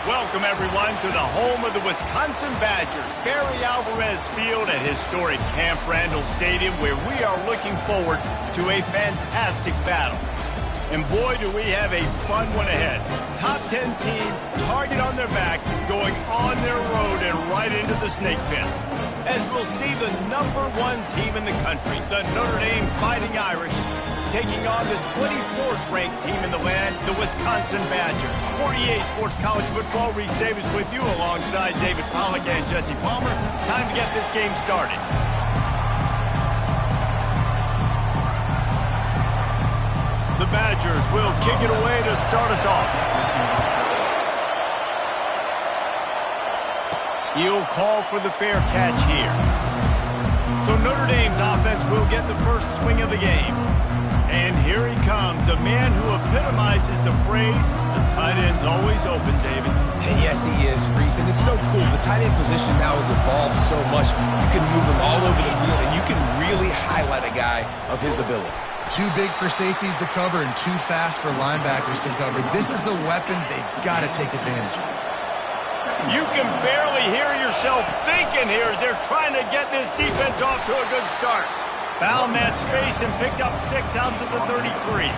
Welcome, everyone, to the home of the Wisconsin Badgers, Barry Alvarez Field at historic Camp Randall Stadium, where we are looking forward to a fantastic battle. And boy, do we have a fun one ahead. Top 10 team, target on their back, going on their road and right into the snake pit. As we'll see the #1 team in the country, the Notre Dame Fighting Irish, taking on the 24th ranked team in the land, the Wisconsin Badgers. For EA Sports College Football, Reese Davis with you alongside David Pollack and Jesse Palmer. Time to get this game started. The Badgers will kick it away to start us off. He'll call for the fair catch here. So Notre Dame's offense will get the first swing of the game. And here he comes, a man who epitomizes the phrase, the tight end's always open, David. Yes, he is, Reese, and it's so cool. The tight end position now has evolved so much. You can move him all over the field, and you can really highlight a guy of his ability. Too big for safeties to cover and too fast for linebackers to cover. This is a weapon they've got to take advantage of. You can barely hear yourself thinking here as they're trying to get this defense off to a good start. Found that space and picked up 6 out to the 33.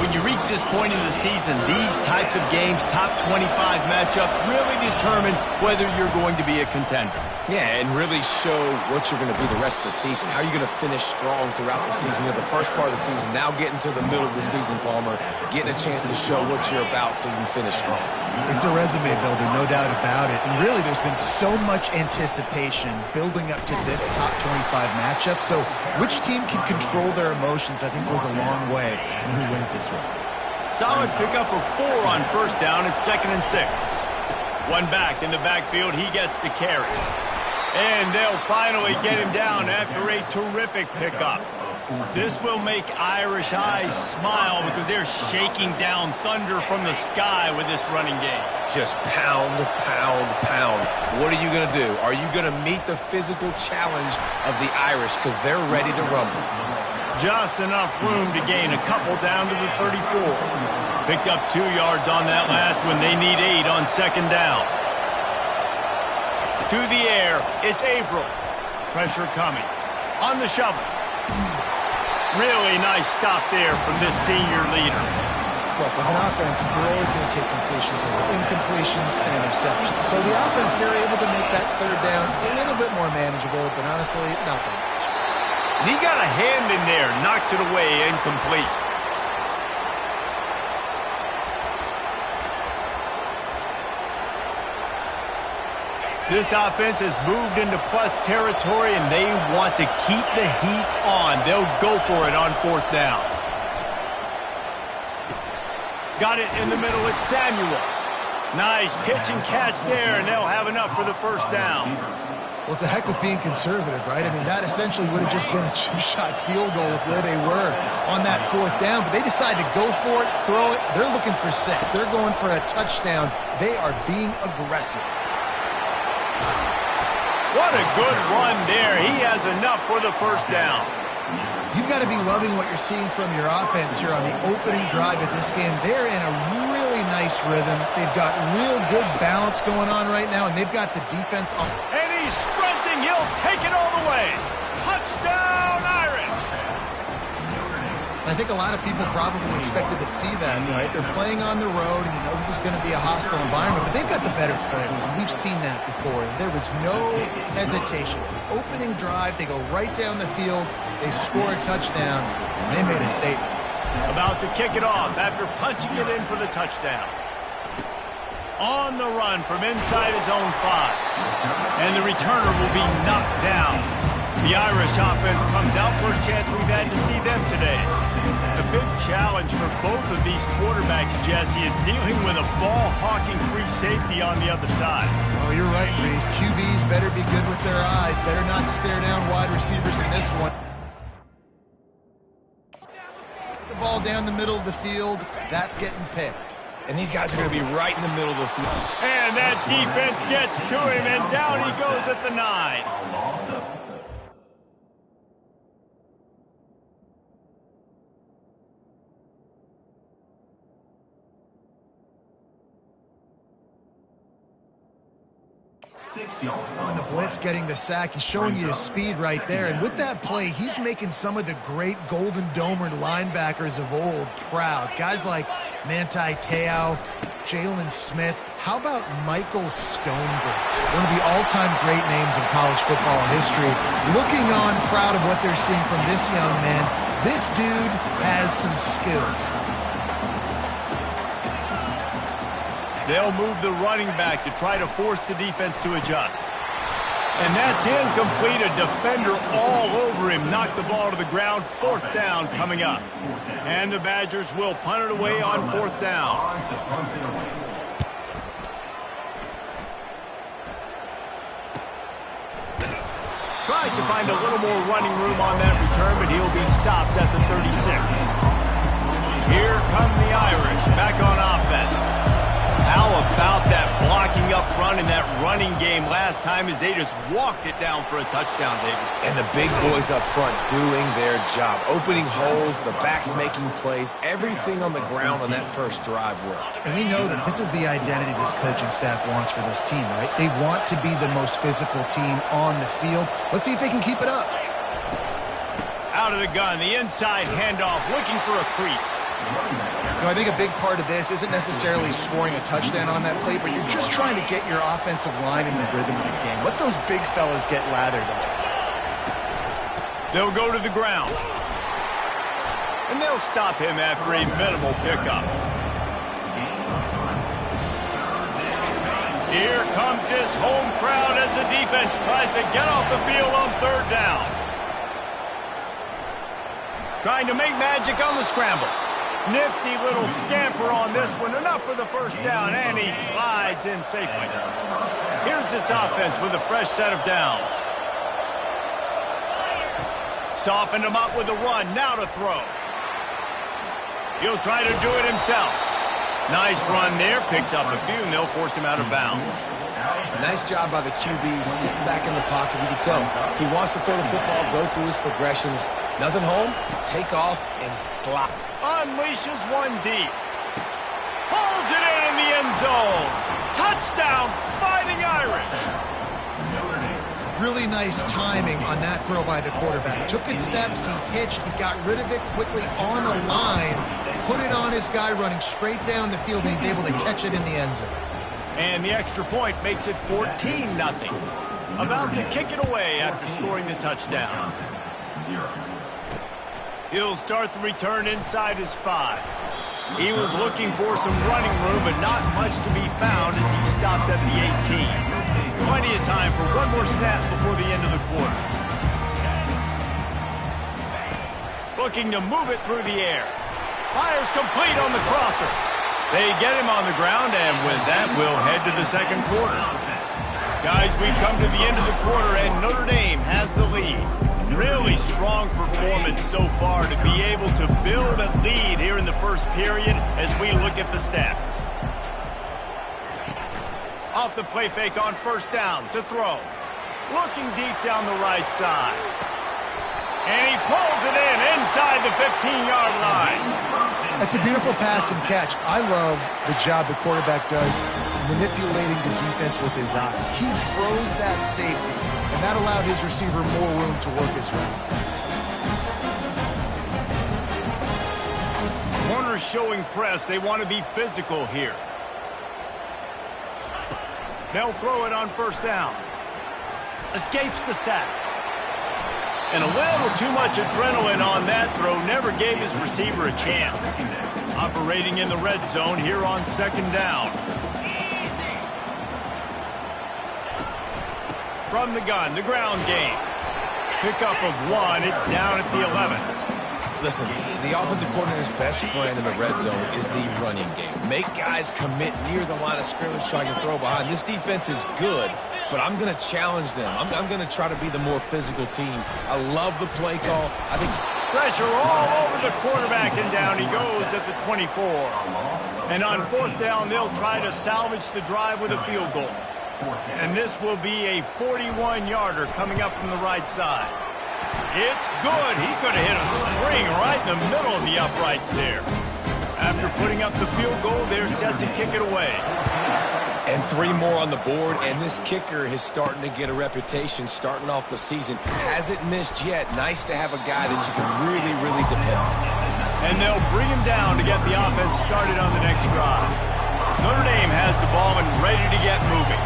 When you reach this point in the season, these types of games, top 25 matchups, really determine whether you're going to be a contender. Yeah, and really show what you're going to be the rest of the season. How are you going to finish strong throughout the season? You know, the first part of the season, now getting to the middle of the season, Palmer, getting a chance to show what you're about so you can finish strong. It's a resume builder, no doubt about it. And really, there's been so much anticipation building up to this top 25 matchup. So which team can control their emotions, I think, goes a long way in who wins this one. Solid pickup of 4 on first down. It's 2nd and 6. One back in the backfield. He gets the carry. And they'll finally get him down after a terrific pickup. This will make Irish eyes smile because they're shaking down thunder from the sky with this running game. Just pound, pound, pound. What are you going to do? Are you going to meet the physical challenge of the Irish because they're ready to rumble? Just enough room to gain a couple down to the 34. Picked up 2 yards on that last one. They need 8 on 2nd down. To the air, it's Averill. Pressure coming. On the shovel. Really nice stop there from this senior leader. Look, as an offense, you're always going to take completions over incompletions and interceptions. So the offense, they're able to make that 3rd down a little bit more manageable, but honestly, not that much. And he got a hand in there, knocks it away, incomplete. This offense has moved into plus territory, and they want to keep the heat on. They'll go for it on 4th down. Got it in the middle. It's Samuel. Nice pitch and catch there, and they'll have enough for the 1st down. Well, it's a heck of being conservative, right? I mean, that essentially would have just been a 2-shot field goal with where they were on that 4th down, but they decided to go for it, throw it. They're looking for 6. They're going for a touchdown. They are being aggressive. What a good run there. He has enough for the 1st down. You've got to be loving what you're seeing from your offense here on the opening drive of this game. They're in a really nice rhythm. They've got real good balance going on right now, and they've got the defense on. And he's sprinting. He'll take it all the way. Touchdown, Irish. I think a lot of people probably expected to see that, right? They're playing on the road, and you know this is going to be a hostile environment, but they've got the better players, and we've seen that before. And there was no hesitation. Opening drive, they go right down the field, they score a touchdown, and they made a statement. About to kick it off after punching it in for the touchdown. On the run from inside his own 5. And the returner will be knocked down. The Irish offense comes out. First chance we've had to see them today. The big challenge for both of these quarterbacks, Jesse, is dealing with a ball-hawking free safety on the other side. Oh, you're right, Reese. QBs better be good with their eyes. Better not stare down wide receivers in this one. The ball down the middle of the field, that's getting picked. And these guys are going to be right in the middle of the field. And that defense gets to him, and down he goes at the 9. On the blitz, getting the sack, he's showing you his speed right there. And with that play, he's making some of the great Golden Domer linebackers of old proud. Guys like Manti Te'o, Jalen Smith. How about Michael Stoneberg? One of the all-time great names in college football history. Looking on, proud of what they're seeing from this young man. This dude has some skills. They'll move the running back to try to force the defense to adjust. And that's incomplete. A defender all over him. Knocked the ball to the ground. 4th down coming up. And the Badgers will punt it away on 4th down. Tries to find a little more running room on that return, but he'll be stopped at the 36. Here come the Irish back on offense. How about that blocking up front in that running game last time as they just walked it down for a touchdown, David? And the big boys up front doing their job. Opening holes, the backs making plays. Everything on the ground on that first drive worked. And we know that this is the identity this coaching staff wants for this team, right? They want to be the most physical team on the field. Let's see if they can keep it up. Out of the gun, the inside handoff, looking for a crease. You know, I think a big part of this isn't necessarily scoring a touchdown on that play, but you're just trying to get your offensive line in the rhythm of the game. Let those big fellas get lathered up. They'll go to the ground. And they'll stop him after a minimal pickup. Here comes this home crowd as the defense tries to get off the field on 3rd down. Trying to make magic on the scramble. Nifty little scamper on this one. Enough for the 1st down, and he slides in safely. Here's this offense with a fresh set of downs. Softened him up with a run. Now to throw. He'll try to do it himself. Nice run there. Picks up a few, and they'll force him out of bounds. Nice job by the QB sitting back in the pocket. You can tell he wants to throw the football, go through his progressions. Nothing home, take off, and slop. Unleashes one deep. Pulls it in the end zone. Touchdown, Fighting Irish. Really nice timing on that throw by the quarterback. Took his steps, he pitched, he got rid of it quickly on the line, put it on his guy running straight down the field, and he's able to catch it in the end zone. And the extra point makes it 14-0. About to kick it away after scoring the touchdown. He'll start the return inside his 5. He was looking for some running room, but not much to be found as he stopped at the 18. Plenty of time for one more snap before the end of the quarter. Looking to move it through the air. Fires complete on the crosser. They get him on the ground, and with that, we'll head to the 2nd quarter. Guys, we've come to the end of the quarter, and Notre Dame has the lead. Really strong performance so far to be able to build a lead here in the 1st period as we look at the stats. Off the play fake on 1st down to throw. Looking deep down the right side. And he pulls it in inside the 15-yard line. That's a beautiful pass and catch. I love the job the quarterback does manipulating the defense with his eyes. He froze that safety, and that allowed his receiver more room to work his route. Corners showing press. They want to be physical here. They'll throw it on 1st down. Escapes the sack. And a little too much adrenaline on that throw. Never gave his receiver a chance. Operating in the red zone here on 2nd down. From the gun, the ground game. Pickup of 1. It's down at the 11. Listen, the offensive coordinator's best friend in the red zone is the running game. Make guys commit near the line of scrimmage so I can throw behind. This defense is good, but I'm going to challenge them. I'm going to try to be the more physical team. I love the play call. I think pressure all over the quarterback, and down he goes at the 24. And on 4th down, they'll try to salvage the drive with a field goal. And this will be a 41-yarder coming up from the right side. It's good. He could have hit a string right in the middle of the uprights there. After putting up the field goal, they're set to kick it away. And 3 more on the board, and this kicker is starting to get a reputation starting off the season. Hasn't missed yet. Nice to have a guy that you can really, really depend on. And they'll bring him down to get the offense started on the next drive. Notre Dame has the ball and ready to get moving.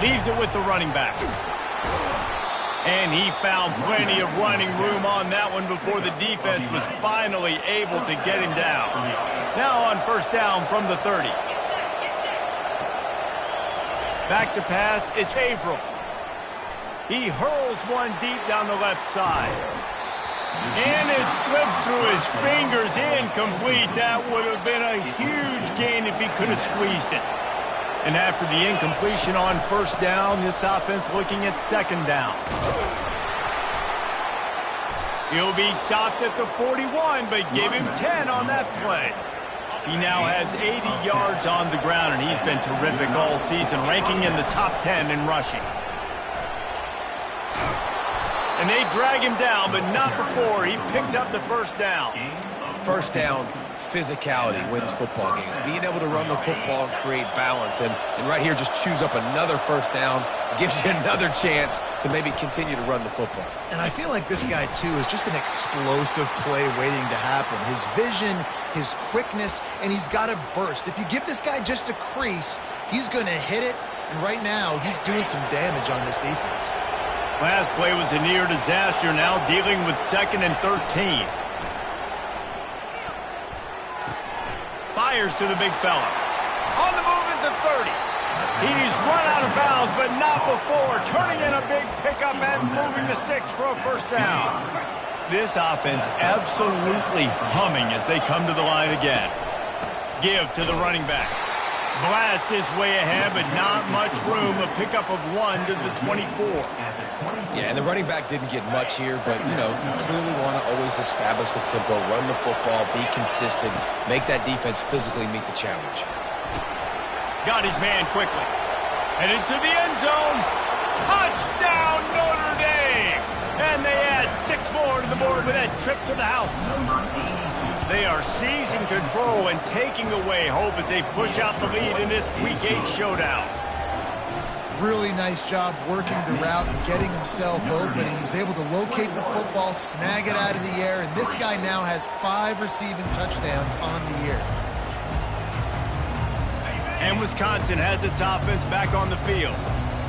Leaves it with the running back. And he found plenty of running room on that one before the defense was finally able to get him down. Now on first down from the 30. Back to pass, it's Averill. He hurls one deep down the left side. And it slips through his fingers, incomplete. That would have been a huge gain if he could have squeezed it. And after the incompletion on first down, this offense looking at second down. He'll be stopped at the 41, but give him 10 on that play. He now has 80 yards on the ground, and he's been terrific all season, ranking in the top 10 in rushing. And they drag him down, but not before he picks up the first down. First down, physicality wins football games. Being able to run the football and create balance. And right here, just choose up another first down. Gives you another chance to maybe continue to run the football. And I feel like this guy, too, is just an explosive play waiting to happen. His vision, his quickness, and he's got a burst. If you give this guy just a crease, he's going to hit it. And right now, he's doing some damage on this defense. Last play was a near disaster, now dealing with 2nd and 13. Fires to the big fella. On the move at the 30. He's run out of bounds, but not before. Turning in a big pickup and moving the sticks for a first down. This offense absolutely humming as they come to the line again. Give to the running back. Blast his way ahead, but not much room. A pickup of 1 to the 24. Yeah, and the running back didn't get much here, but, you know, you clearly want to always establish the tempo, run the football, be consistent, make that defense physically meet the challenge. Got his man quickly. Headed to the end zone. Touchdown, Notre Dame! And they add 6 more to the board with that trip to the house. They are seizing control and taking away hope as they push out the lead in this Week 8 showdown. Really nice job working the route and getting himself open. He was able to locate the football, snag it out of the air, and this guy now has 5 receiving touchdowns on the year. And Wisconsin has its offense back on the field.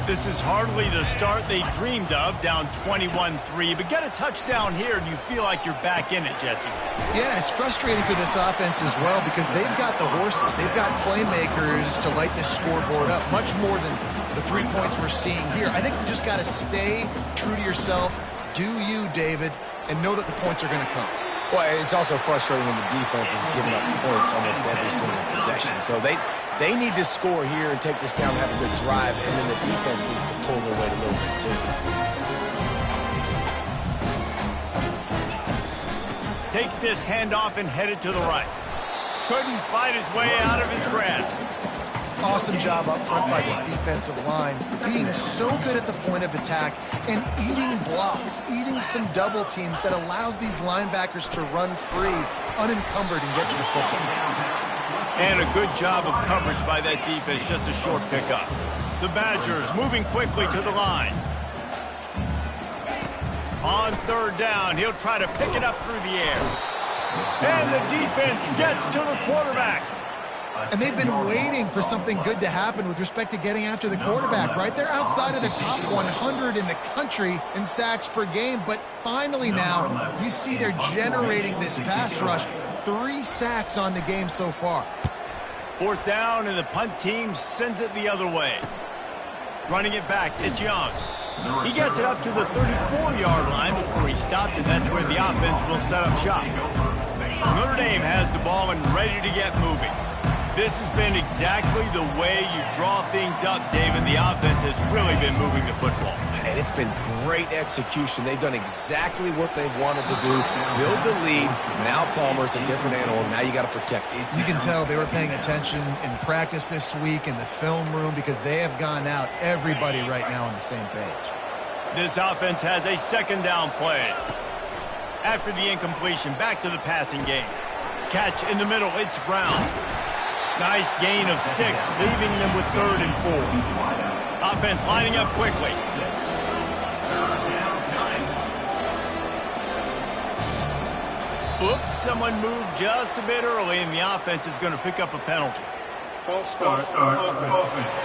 This is hardly the start they dreamed of, down 21-3, but get a touchdown here and you feel like you're back in it, Jesse. Yeah, and it's frustrating for this offense as well because they've got the horses. They've got playmakers to light this scoreboard up, much more than the 3 points we're seeing here. I think you just got to stay true to yourself, do you, David, and know that the points are going to come. Well, it's also frustrating when the defense is giving up points almost every single possession. So they need to score here and take this down and have a good drive, and then the defense needs to pull their weight a little bit too. Takes this handoff and headed to the right. Couldn't fight his way out of his grasp. Awesome job up front by this defensive line, being so good at the point of attack and eating blocks, eating some double teams that allows these linebackers to run free, unencumbered, and get to the football. And a good job of coverage by that defense, just a short pickup. The Badgers moving quickly to the line. On third down, he'll try to pick it up through the air. And the defense gets to the quarterback. And they've been waiting for something good to happen with respect to getting after the quarterback, right? They're outside of the top 100 in the country in sacks per game, but finally now you see they're generating this pass rush. 3 sacks on the game so far. Fourth down, and the punt team sends it the other way. Running it back, it's Young. He gets it up to the 34-yard line before he stopped, and that's where the offense will set up shop. Notre Dame has the ball and ready to get moving. This has been exactly the way you draw things up, David. The offense has really been moving the football. And it's been great execution. They've done exactly what they've wanted to do. Build the lead. Now Palmer's a different animal. Now you got to protect him. You can tell they were paying attention in practice this week in the film room because they have gone out, everybody right now on the same page. This offense has a second down play. After the incompletion, back to the passing game. Catch in the middle, it's Brown. Nice gain of 6, leaving them with 3rd and 4. Offense lining up quickly. Oops, someone moved just a bit early, and the offense is going to pick up a penalty. False start offense.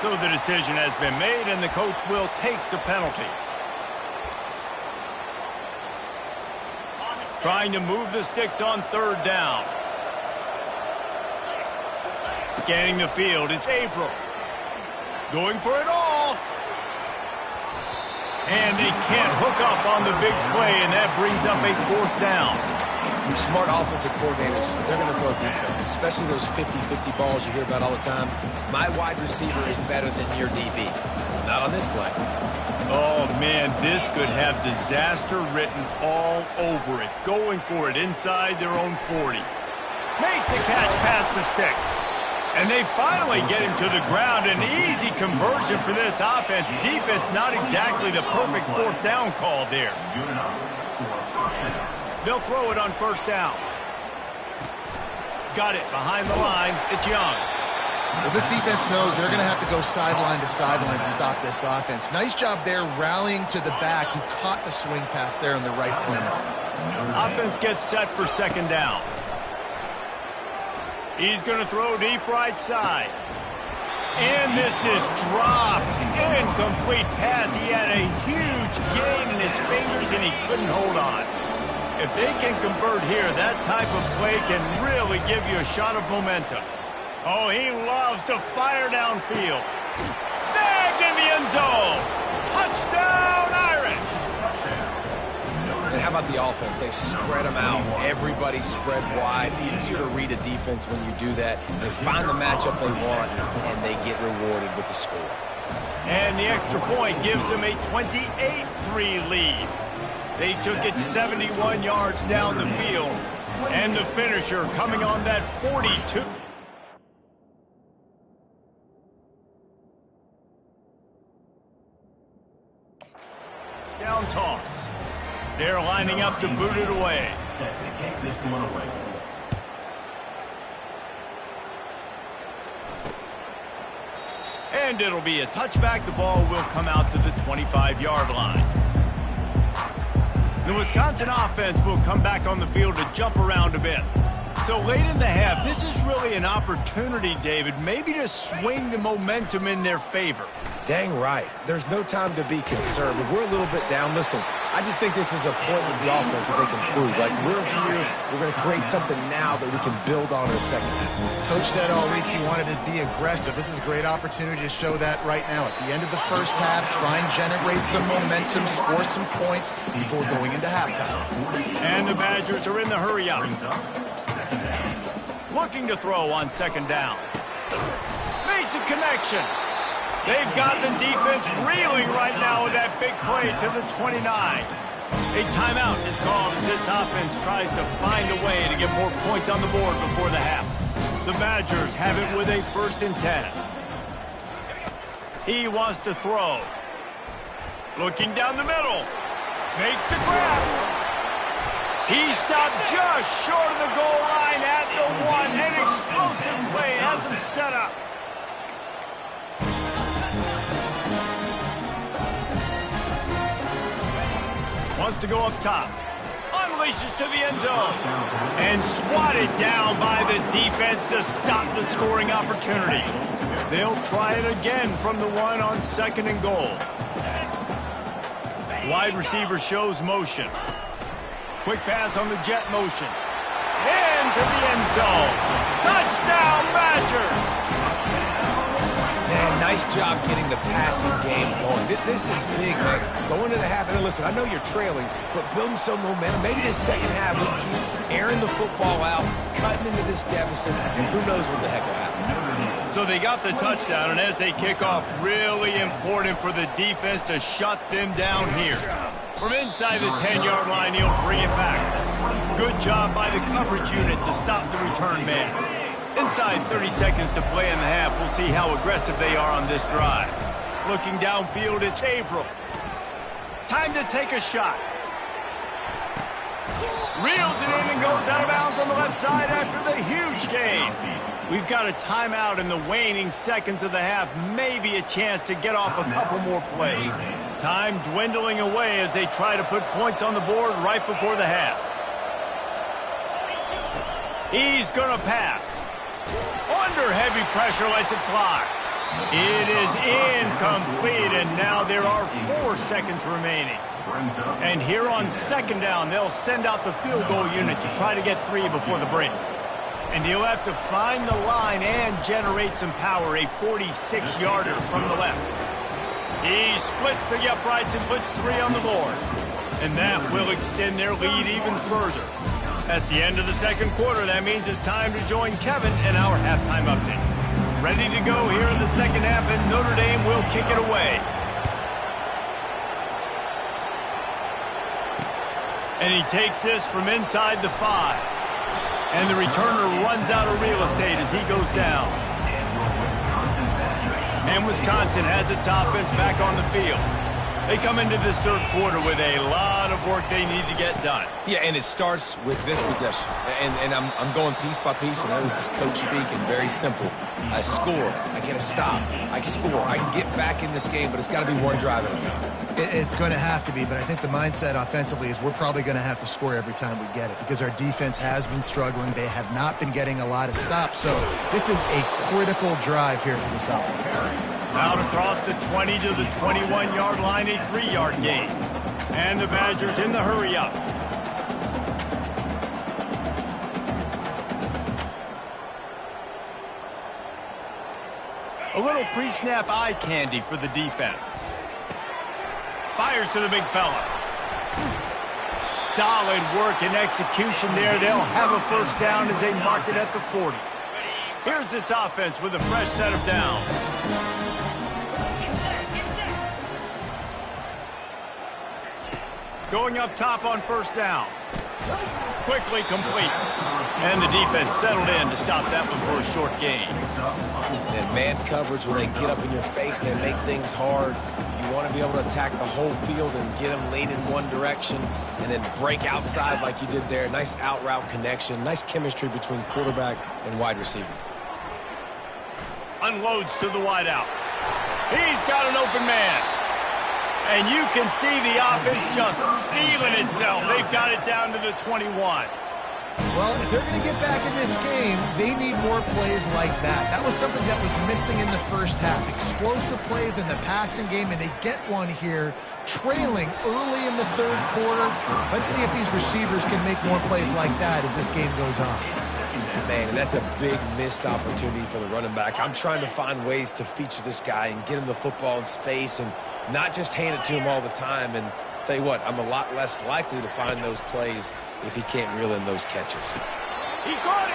So the decision has been made, and the coach will take the penalty. Trying to move the sticks on 3rd down. Scanning the field, it's Averill. Going for it all. And they can't hook up on the big play, and that brings up a 4th down. Smart offensive coordinators, they're going to throw defense, especially those 50-50 balls you hear about all the time. My wide receiver is better than your DB. Not on this play. Oh, man, this could have disaster written all over it. Going for it inside their own 40. Makes the catch past the sticks. And they finally get him to the ground. An easy conversion for this offense. Defense not exactly the perfect 4th down call there. They'll throw it on 1st down. Got it behind the line. It's Young. Well, this defense knows they're going to have to go sideline to sideline to stop this offense. Nice job there rallying to the back who caught the swing pass there in the right corner. Offense gets set for 2nd down. He's going to throw deep right side. And this is dropped. Incomplete pass. He had a huge gain in his fingers, and he couldn't hold on. If they can convert here, that type of play can really give you a shot of momentum. Oh, he loves to fire downfield. Snagged in the end zone. Touchdown, Irish. And how about the offense? They spread them out. Everybody spread wide. Easier to read a defense when you do that. They find the matchup they want, and they get rewarded with the score. And the extra point gives them a 28-3 lead. They took it 71 yards down the field. And the finisher coming on that 42. Down toss. They're lining up to boot it away. Set to kick this one away. And it'll be a touchback. The ball will come out to the 25-yard line. The Wisconsin offense will come back on the field to jump around a bit. So late in the half, this is really an opportunity, David, maybe to swing the momentum in their favor. Dang right. There's no time to be conservative. We're a little bit down. Listen, I just think this is a point with the offense that they can prove. Like, we're here, we're going to create something now that we can build on in the second half. Coach said all week he wanted to be aggressive. This is a great opportunity to show that right now. At the end of the first half, try and generate some momentum, score some points before going into halftime. And the Badgers are in the hurry-up. Looking to throw on 2nd down. Makes a connection. They've got the defense reeling right now with that big play to the 29. A timeout is called as this offense tries to find a way to get more points on the board before the half. The Badgers have it with a 1st and 10. He wants to throw. Looking down the middle. Makes the grab. He stopped just short of the goal line at the 1. An explosive play has him set up. Wants to go up top. Unleashes to the end zone. And swatted down by the defense to stop the scoring opportunity. They'll try it again from the 1 on 2nd and goal. Wide receiver shows motion. Quick pass on the jet motion. Into the end zone. Touchdown, Badgers! Man, nice job getting the passing game going. This is big, man. Going to the half, and listen, I know you're trailing, but building some momentum. Maybe this second half will keep airing the football out, cutting into this deficit, and who knows what the heck will happen. So they got the touchdown, and as they kick off, really important for the defense to shut them down here. From inside the 10-yard line, he'll bring it back. Good job by the coverage unit to stop the return man. Inside 30 seconds to play in the half. We'll see how aggressive they are on this drive. Looking downfield, it's Averill. Time to take a shot. Reels it in and goes goes out of bounds on the left side after the huge gain. We've got a timeout in the waning seconds of the half. Maybe a chance to get off a couple more plays. Time dwindling away as they try to put points on the board right before the half. He's going to pass. Under heavy pressure, lets it fly. It is incomplete, and now there are 4 seconds remaining. And here on second down, they'll send out the field goal unit to try to get 3 before the break. And he'll have to find the line and generate some power, a 46-yarder from the left. He splits the uprights and puts 3 on the board. And that will extend their lead even further. That's the end of the second quarter. That means it's time to join Kevin in our halftime update. Ready to go here in the second half, and Notre Dame will kick it away. And he takes this from inside the 5. And the returner runs out of real estate as he goes down. And Wisconsin has its offense back on the field. They come into this third quarter with a lot of work they need to get done. Yeah, and it starts with this possession. And I'm going piece by piece. I know this is coach speak and very simple. I score. I get a stop. I score. I can get back in this game, but it's got to be one drive at a time. It's going to have to be, but I think the mindset offensively is we're probably going to have to score every time we get it because our defense has been struggling. They have not been getting a lot of stops, so this is a critical drive here for this offense. Out across the 20 to the 21-yard line, a 3-yard gain. And the Badgers in the hurry up. A little pre-snap eye candy for the defense. Fires to the big fella. Solid work and execution there. They'll have a first down as they mark it at the 40. Here's this offense with a fresh set of downs. Going up top on first down. Quickly complete. And the defense settled in to stop that one for a short gain. And man coverage, when they get up in your face and they make things hard, you want to be able to attack the whole field and get them lean in one direction and then break outside like you did there. Nice out route connection. Nice chemistry between quarterback and wide receiver. Unloads to the wideout. He's got an open man. And you can see the offense just feeling itself. They've got it down to the 21. Well, if they're going to get back in this game, they need more plays like that. That was something that was missing in the first half. Explosive plays in the passing game, and they get one here trailing early in the third quarter. Let's see if these receivers can make more plays like that as this game goes on. Man, and that's a big missed opportunity for the running back. I'm trying to find ways to feature this guy and get him the football in space and not just hand it to him all the time. And tell you what, I'm a lot less likely to find those plays if he can't reel in those catches. He caught it!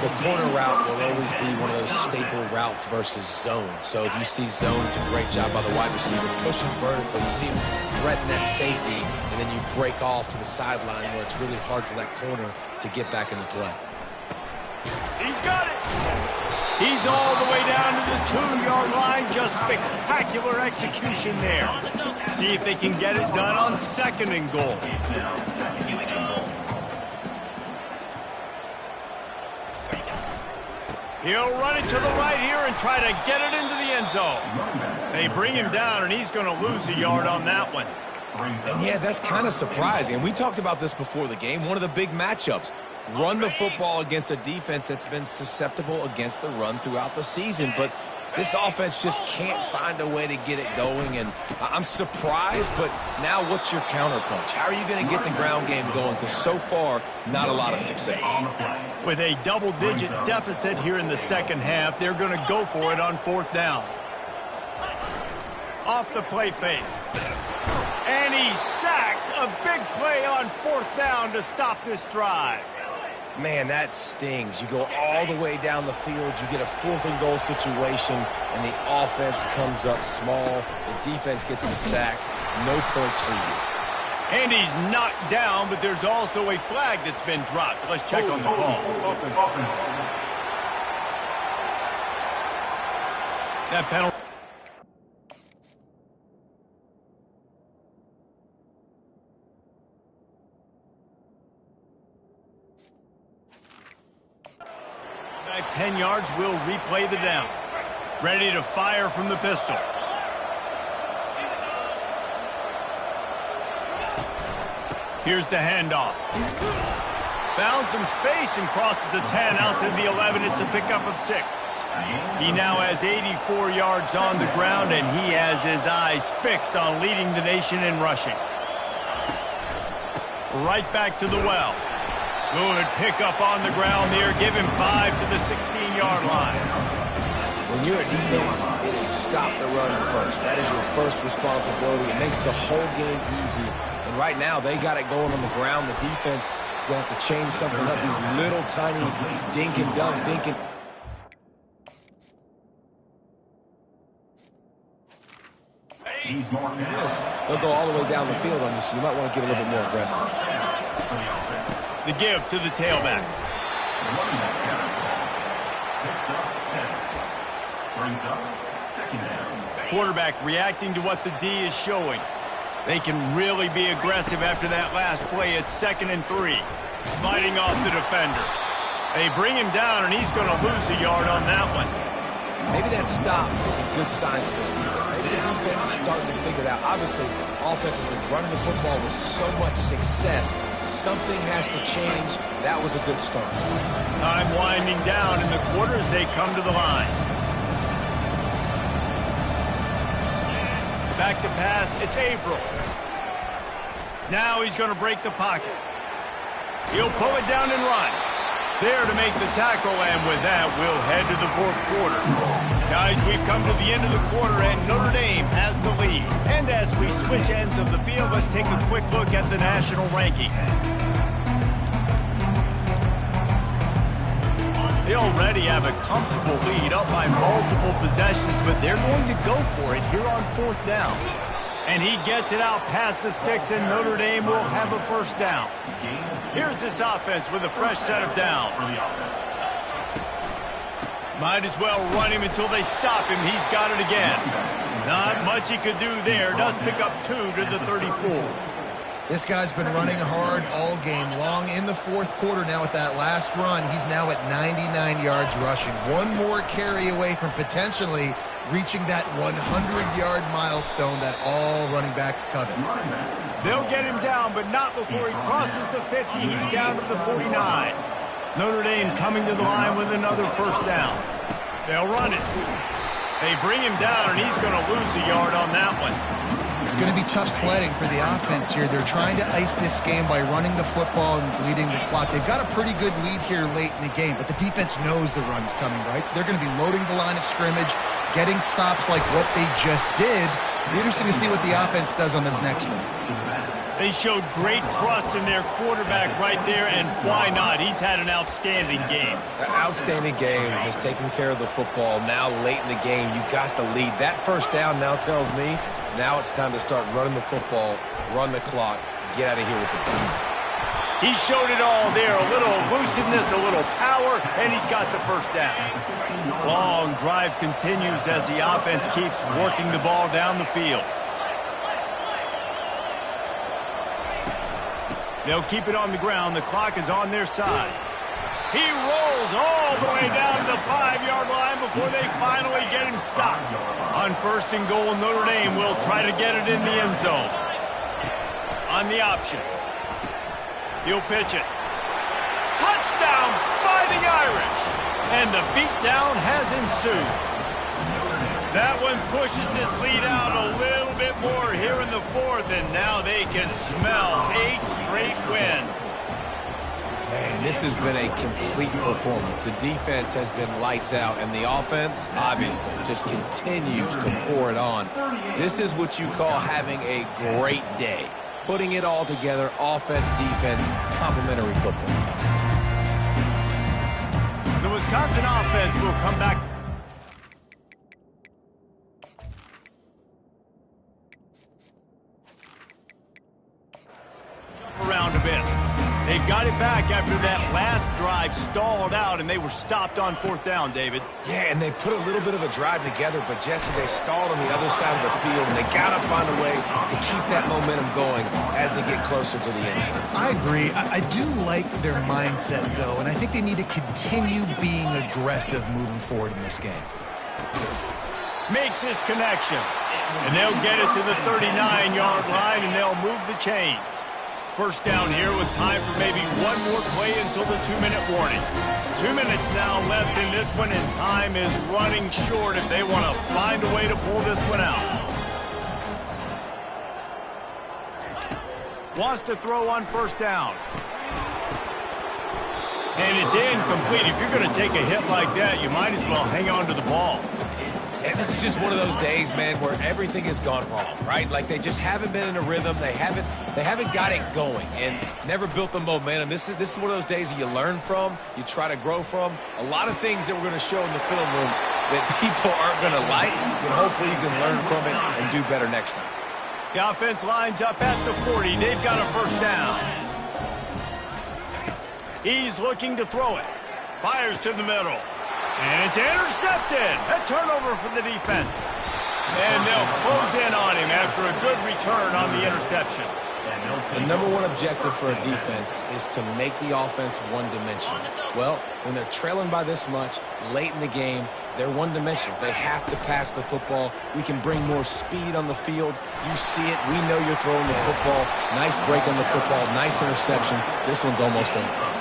The corner route will always be one of those staple routes versus zone. So if you see zone, it's a great job by the wide receiver. Pushing vertically, you see him threaten that safety, and then you break off to the sideline where it's really hard for that corner to get back into play. He's got it! He's all the way down to the 2-yard line. Just spectacular execution there. See if they can get it done on second and goal. He'll run it to the right here and try to get it into the end zone. They bring him down, and he's going to lose a yard on that one. And yeah, that's kind of surprising. And we talked about this before the game. One of the big matchups. Run the football against a defense that's been susceptible against the run throughout the season. But this offense just can't find a way to get it going. And I'm surprised, but now what's your counterpunch? How are you going to get the ground game going? Because so far, not a lot of success. With a double-digit deficit here in the second half, they're going to go for it on fourth down. Off the play fake. And he's sacked. A big play on fourth down to stop this drive. Man, that stings. You go all the way down the field, you get a 4th and goal situation, and the offense comes up small. The defense gets the sack. No points for you. And he's knocked down, but there's also a flag that's been dropped. Let's check on the call. That penalty. back 10 yards, we'll replay the down. Ready to fire from the pistol. Here's the handoff. Found some space and crosses the 10 out to the 11. It's a pickup of 6. He now has 84 yards on the ground, and he has his eyes fixed on leading the nation in rushing. Right back to the well. Good pickup on the ground there. Give him 5 to the 16-yard line. When you're a defense, it is stop the run first. That is your first responsibility. It makes the whole game easy. And right now, they got it going on the ground. The defense is going to have to change something up. These little tiny dink and dunk, dink and... This, they'll go all the way down the field on you, so you might want to get a little bit more aggressive. The give to the tailback. Quarterback reacting to what the D is showing. They can really be aggressive after that last play. It's 2nd and 3. Fighting off the defender. They bring him down, and he's going to lose a yard on that one. Maybe that stop is a good sign for this defense. Maybe the defense is starting to figure it out. Obviously, offense has been running the football with so much success. Something has to change. That was a good start. Time winding down in the quarter as they come to the line. Back to pass, it's Averill. Now he's going to break the pocket. He'll pull it down and run. There to make the tackle, and with that, we'll head to the 4th quarter. Guys, we've come to the end of the quarter, and Notre Dame has the lead. And as we switch ends of the field, let's take a quick look at the national rankings. They already have a comfortable lead, up by multiple possessions, but they're going to go for it here on 4th down. And he gets it out past the sticks, and Notre Dame will have a 1st down. Here's this offense with a fresh set of downs. Might as well run him until they stop him. He's got it again. Not much he could do there. Does pick up 2 to the 34. This guy's been running hard all game long. In the 4th quarter now with that last run, he's now at 99 yards rushing. One more carry away from potentially reaching that 100-yard milestone that all running backs covet. They'll get him down, but not before he crosses the 50. He's down to the 49. Notre Dame coming to the line with another 1st down. They'll run it. They bring him down, and he's going to lose a yard on that one. It's going to be tough sledding for the offense here. They're trying to ice this game by running the football and bleeding the clock. They've got a pretty good lead here late in the game, but the defense knows the run's coming, right? So they're going to be loading the line of scrimmage, getting stops like what they just did. It'll be interesting to see what the offense does on this next one. They showed great trust in their quarterback right there, and why not? He's had an outstanding game. An outstanding game, has taken care of the football. Now late in the game, you got the lead. That 1st down now tells me now it's time to start running the football, run the clock, get out of here with the team. He showed it all there. A little elusiveness, a little power, and he's got the 1st down. Long drive continues as the offense keeps working the ball down the field. They'll keep it on the ground. The clock is on their side. He rolls all the way down to the 5-yard line before they finally get him stopped. On 1st and goal, Notre Dame will try to get it in the end zone. On the option. He'll pitch it. Touchdown, Fighting Irish! And the beatdown has ensued. That one pushes this lead out a little bit more here in the 4th, and now they can smell 8 straight wins. Man, this has been a complete performance. The defense has been lights out, and the offense, obviously, just continues to pour it on. This is what you call having a great day. Putting it all together, offense, defense, complementary football. The Wisconsin offense will come back. Around a bit. They got it back after that last drive stalled out, and they were stopped on 4th down, David. Yeah, and they put a little bit of a drive together, but, Jesse, they stalled on the other side of the field, and they got to find a way to keep that momentum going as they get closer to the end zone. I agree. I do like their mindset, though, and I think they need to continue being aggressive moving forward in this game. Makes his connection, and they'll get it to the 39-yard line, and they'll move the chains. First down here with time for maybe one more play until the 2-minute warning. 2 minutes now left in this one, and time is running short if they want to find a way to pull this one out. Wants to throw on 1st down. And it's incomplete. If you're going to take a hit like that, you might as well hang on to the ball. And this is just one of those days, man, where everything has gone wrong, right? Like they just haven't been in a rhythm. They haven't got it going and never built the momentum. This is one of those days that you learn from, you try to grow from. A lot of things that we're going to show in the film room that people aren't going to like, but hopefully you can learn from it and do better next time. The offense lines up at the 40. They've got a 1st down. He's looking to throw it. Fires to the middle. And it's intercepted. A turnover for the defense. And they'll close in on him after a good return on the interception. The number one objective for a defense is to make the offense one-dimensional. Well, when they're trailing by this much, late in the game, they're one-dimensional. They have to pass the football. We can bring more speed on the field. You see it. We know you're throwing the football. Nice break on the football. Nice interception. This one's almost over.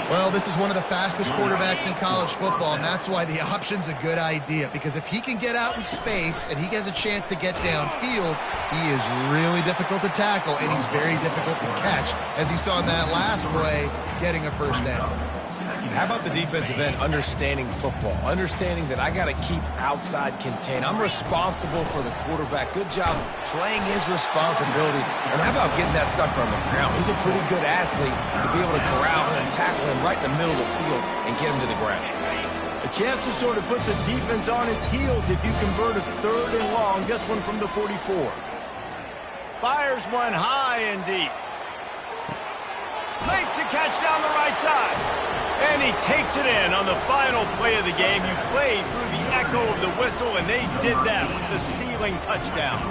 Well, this is one of the fastest quarterbacks in college football, and that's why the option's a good idea, because if he can get out in space and he has a chance to get downfield, he is really difficult to tackle, and he's very difficult to catch, as you saw in that last play, getting a 1st down. How about the defensive end understanding football, understanding that I got to keep outside contained. I'm responsible for the quarterback. Good job playing his responsibility. And how about getting that sucker on the ground? He's a pretty good athlete to be able to corral him, tackle him right in the middle of the field, and get him to the ground. A chance to sort of put the defense on its heels if you convert a 3rd and long. This one from the 44. Fires one high and deep. Makes the catch down the right side. And he takes it in on the final play of the game. You play through the echo of the whistle, and they did that with the ceiling touchdown.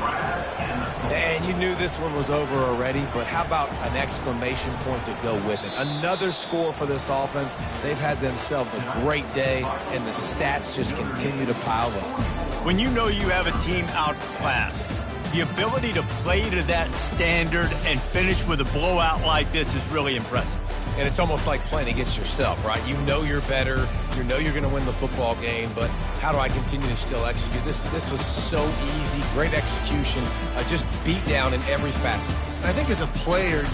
And you knew this one was over already, but how about an exclamation point to go with it? Another score for this offense. They've had themselves a great day, and the stats just continue to pile up. When you know you have a team outclassed, the ability to play to that standard and finish with a blowout like this is really impressive. And it's almost like playing against yourself, right? You know you're better. You know you're going to win the football game, but how do I continue to still execute? This was so easy. Great execution. Just beat down in every facet. I think as a player,